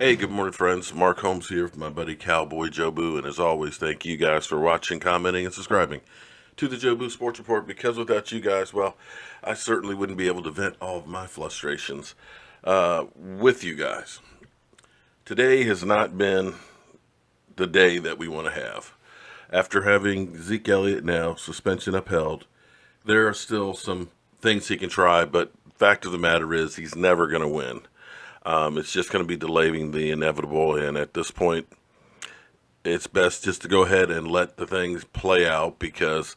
Hey, good morning, friends. Mark Holmes here with my buddy CowboyJobu, and as always, thank you guys for watching, commenting, and subscribing to the Jobu Sports Report. Because without you guys, well, I certainly wouldn't be able to vent all of my frustrations with you guys. Today has not been the day that we want to have. After having Zeke Elliott now suspension upheld, there are still some things he can try, but fact of the matter is he's never going to win. It's just going to be delaying the inevitable, and at this point, it's best just to go ahead and let the things play out because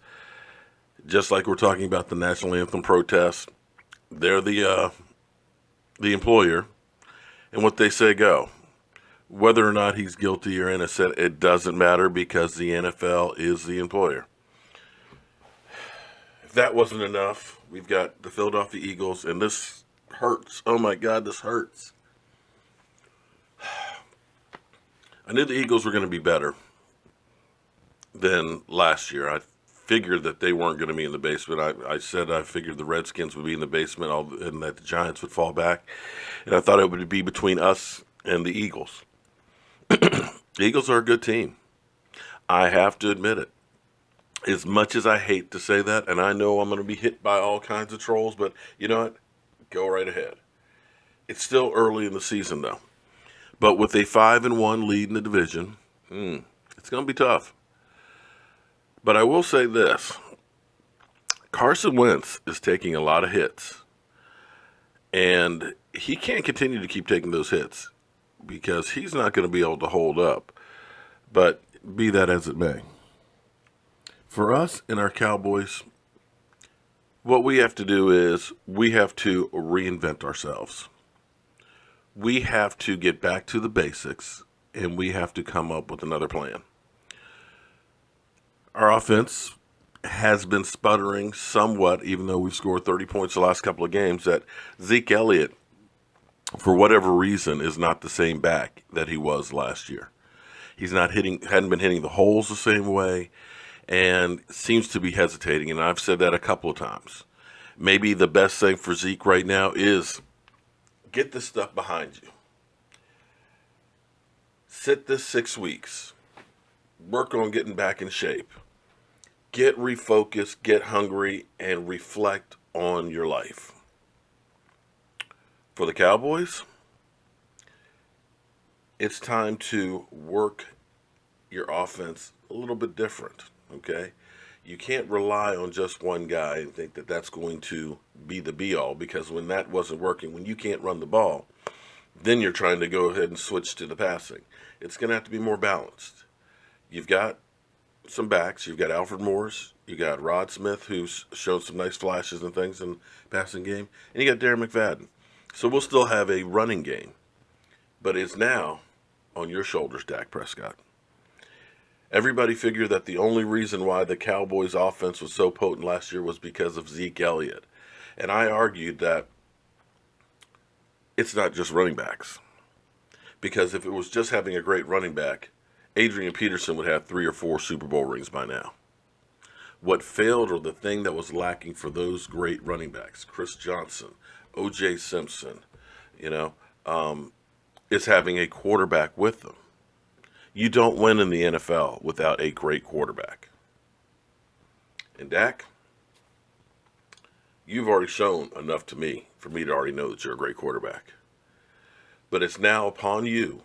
just like we're talking about the national anthem protests, they're the employer, and what they say go. Whether or not he's guilty or innocent, it doesn't matter because the NFL is the employer. If that wasn't enough, we've got the Philadelphia Eagles, and this hurts. Oh my God, this hurts. I knew the Eagles were going to be better than last year. I figured that they weren't going to be in the basement. I said I figured the Redskins would be in the basement and that the Giants would fall back. And I thought it would be between us and the Eagles. The Eagles are a good team. I have to admit it. As much as I hate to say that, and I know I'm going to be hit by all kinds of trolls, but you know what? Go right ahead. It's still early in the season, though. But with a 5-1 lead in the division, it's going to be tough. But I will say this. Carson Wentz is taking a lot of hits. And he can't continue to keep taking those hits because he's not going to be able to hold up. But be that as it may. For us and our Cowboys, what we have to do is we have to reinvent ourselves. We have to get back to the basics, and we have to come up with another plan. Our offense has been sputtering somewhat, even though we've scored 30 points the last couple of games, that Zeke Elliott, for whatever reason, is not the same back that he was last year. He's not hadn't been hitting the holes the same way, and seems to be hesitating, and I've said that a couple of times. Maybe the best thing for Zeke right now is get this stuff behind you. Sit this 6 weeks. Work on getting back in shape. Get refocused, get hungry, and reflect on your life. For the Cowboys, it's time to work your offense a little bit different, okay? You can't rely on just one guy and think that that's going to be the be-all, because when that wasn't working, when you can't run the ball, then you're trying to go ahead and switch to the passing. It's going to have to be more balanced. You've got some backs. You've got Alfred Morris. You got Rod Smith, who's shown some nice flashes and things in the passing game. And you got Darren McFadden. So we'll still have a running game. But it's now on your shoulders, Dak Prescott. Everybody figured that the only reason why the Cowboys' offense was so potent last year was because of Zeke Elliott. And I argued that it's not just running backs. Because if it was just having a great running back, Adrian Peterson would have 3 or 4 Super Bowl rings by now. What failed, or the thing that was lacking for those great running backs, Chris Johnson, O.J. Simpson, is having a quarterback with them. You don't win in the NFL without a great quarterback. And Dak, you've already shown enough to me for me to already know that you're a great quarterback. But it's now upon you,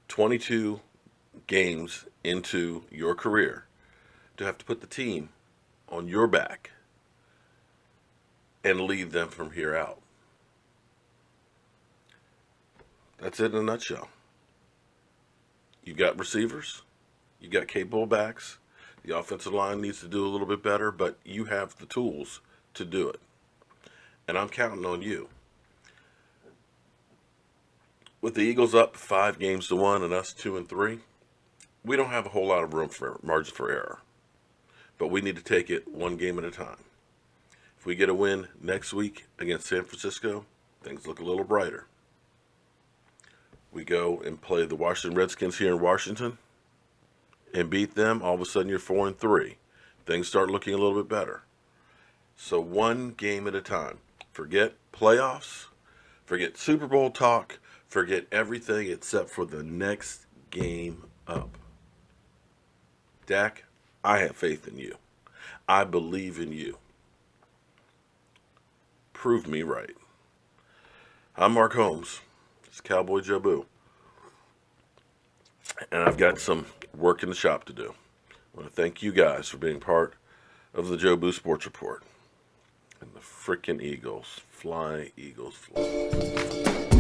22 games into your career, to have to put the team on your back and lead them from here out. That's it in a nutshell. You've got receivers. You've got capable backs. The offensive line needs to do a little bit better, but you have the tools to do it. And I'm counting on you. With the Eagles up 5-1 and us 2-3, we don't have a whole lot of room for margin for error. But we need to take it one game at a time. If we get a win next week against San Francisco, things look a little brighter. We go and play the Washington Redskins here in Washington and beat them, all of a sudden you're 4-3. Things start looking a little bit better. So one game at a time. Forget playoffs. Forget Super Bowl talk. Forget everything except for the next game up. Dak, I have faith in you. I believe in you. Prove me right. I'm Mark Holmes. It's Cowboy Jobu. And I've got some work in the shop to do. I want to thank you guys for being part of the Jobu Sports Report. And the frickin' Eagles. Fly, Eagles, fly.